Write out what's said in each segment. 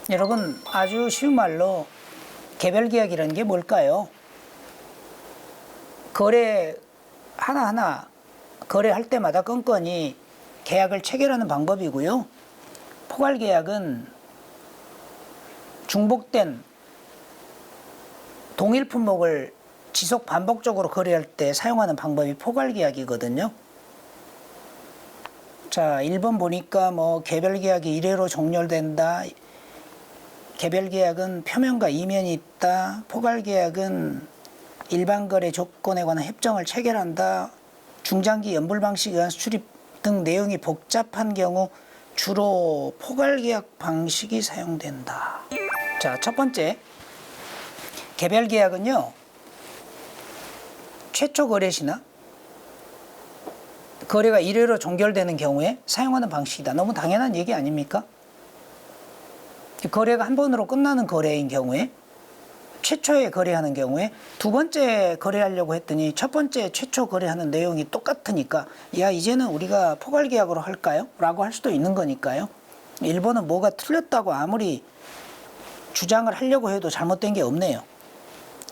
여러분, 아주 쉬운 말로 개별계약이라는 게 뭘까요? 거래 하나하나 거래할 때마다 건건이 계약을 체결하는 방법이고요. 포괄계약은 중복된 동일 품목을 지속 반복적으로 거래할 때 사용하는 방법이 포괄계약이거든요. 자, 1번 보니까 개별계약이 이례로 종료된다. 개별계약은 표면과 이면이 있다. 포괄계약은 일반거래 조건에 관한 협정을 체결한다. 중장기 연불 방식에 의한 수출입 등 내용이 복잡한 경우 주로 포괄계약 방식이 사용된다. 자, 첫 번째, 개별계약은요, 최초 거래 시나 거래가 이례로 종결되는 경우에 사용하는 방식이다. 너무 당연한 얘기 아닙니까? 거래가 한 번으로 끝나는 거래인 경우에, 최초에 거래하는 경우에 두 번째 거래하려고 했더니 첫 번째 최초 거래하는 내용이 똑같으니까 야, 이제는 우리가 포괄계약으로 할까요? 라고 할 수도 있는 거니까요. 일본은 뭐가 틀렸다고 아무리 주장을 하려고 해도 잘못된 게 없네요.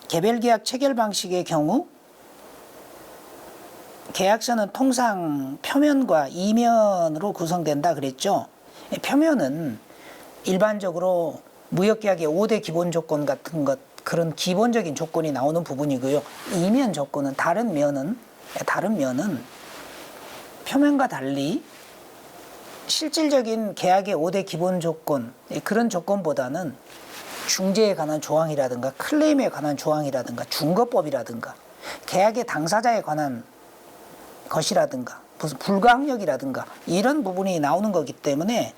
개별계약 체결 방식의 경우 계약서는 통상 표면과 이면으로 구성된다 그랬죠. 표면은 일반적으로 무역계약의 5대 기본 조건 같은 것, 그런 기본적인 조건이 나오는 부분이고요. 이면 조건은 다른 면은 표면과 달리 실질적인 계약의 5대 기본 조건, 그런 조건보다는 중재에 관한 조항이라든가 클레임에 관한 조항이라든가 중거법이라든가 계약의 당사자에 관한 것이라든가 무슨 불가항력이라든가 이런 부분이 나오는 거기 때문에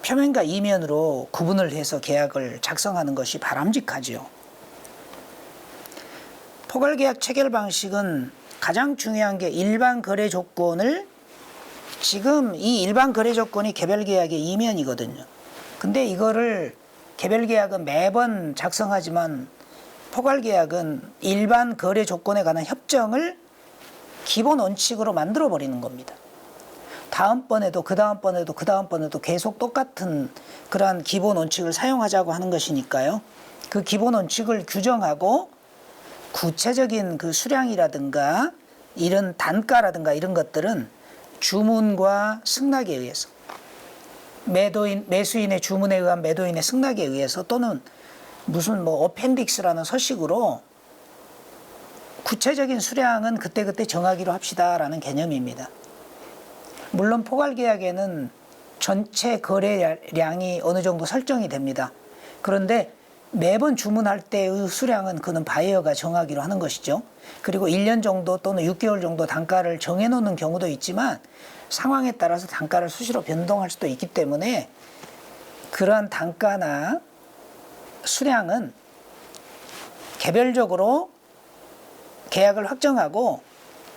표면과 이면으로 구분을 해서 계약을 작성하는 것이 바람직하죠. 포괄계약 체결 방식은 가장 중요한 게 일반 거래 조건을, 지금 이 일반 거래 조건이 개별계약의 이면이거든요. 근데 이거를 개별계약은 매번 작성하지만 포괄계약은 일반 거래 조건에 관한 협정을 기본 원칙으로 만들어 버리는 겁니다. 다음번에도 그 다음번에도 계속 똑같은 그러한 기본 원칙을 사용하자고 하는 것이니까요. 그 기본 원칙을 규정하고 구체적인 그 수량이라든가 이런 단가라든가 이런 것들은 주문과 승낙에 의해서 매수인의 주문에 의한 매도인의 승낙에 의해서 또는 무슨 어펜딕스라는 서식으로 구체적인 수량은 그때그때 정하기로 합시다라는 개념입니다. 물론 포괄계약에는 전체 거래량이 어느 정도 설정이 됩니다. 그런데 매번 주문할 때의 수량은 그는 바이어가 정하기로 하는 것이죠. 그리고 1년 정도 또는 6개월 정도 단가를 정해놓는 경우도 있지만 상황에 따라서 단가를 수시로 변동할 수도 있기 때문에 그러한 단가나 수량은 개별적으로 계약을 확정하고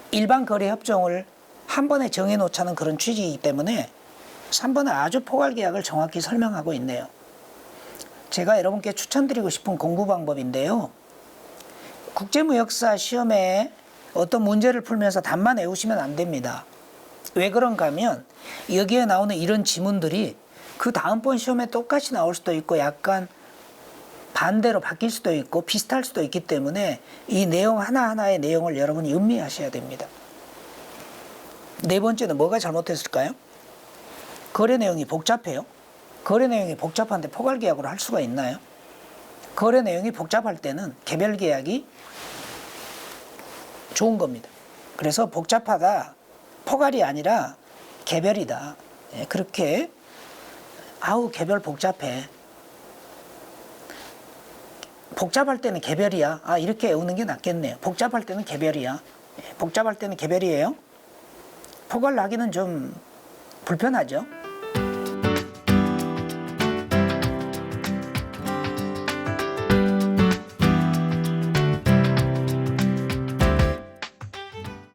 일반 거래 협정을 한 번에 정해놓자는 그런 취지이기 때문에 3번은 아주 포괄계약을 정확히 설명하고 있네요. 제가 여러분께 추천드리고 싶은 공부 방법인데요. 국제무역사 시험에 어떤 문제를 풀면서 답만 외우시면 안 됩니다. 왜 그런가 하면 여기에 나오는 이런 지문들이 그 다음번 시험에 똑같이 나올 수도 있고 약간 반대로 바뀔 수도 있고 비슷할 수도 있기 때문에 이 내용 하나하나의 내용을 여러분이 음미하셔야 됩니다. 네 번째는 뭐가 잘못됐을까요? 거래 내용이 복잡해요. 거래 내용이 복잡한데 포괄계약으로 할 수가 있나요? 거래 내용이 복잡할 때는 개별계약이 좋은 겁니다. 그래서 복잡하다, 포괄이 아니라 개별이다. 그렇게 개별 복잡해. 복잡할 때는 개별이야. 이렇게 외우는 게 낫겠네요. 복잡할 때는 개별이야. 복잡할 때는 개별이에요. 포괄을 하기는 좀 불편하죠.